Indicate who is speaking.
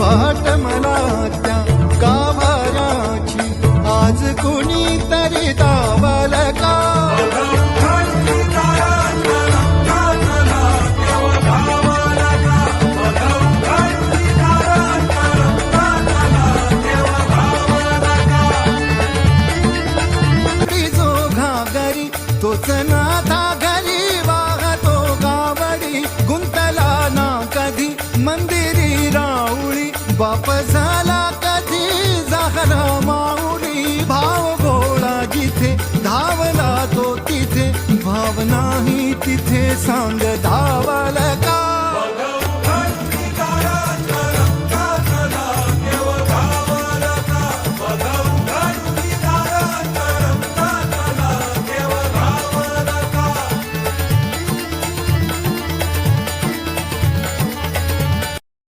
Speaker 1: वाट मला त्या गाभाऱ्याची आज कुणी तरी दावल का तोच नाथा घरी वाहतो गावडी गुंतला ना कधी मंदिरी राऊळी बाप झाला कधी जाहरा माऊली भाव गोळा जिथे धावला तो तिथे भाव नाही तिथे सांग धावला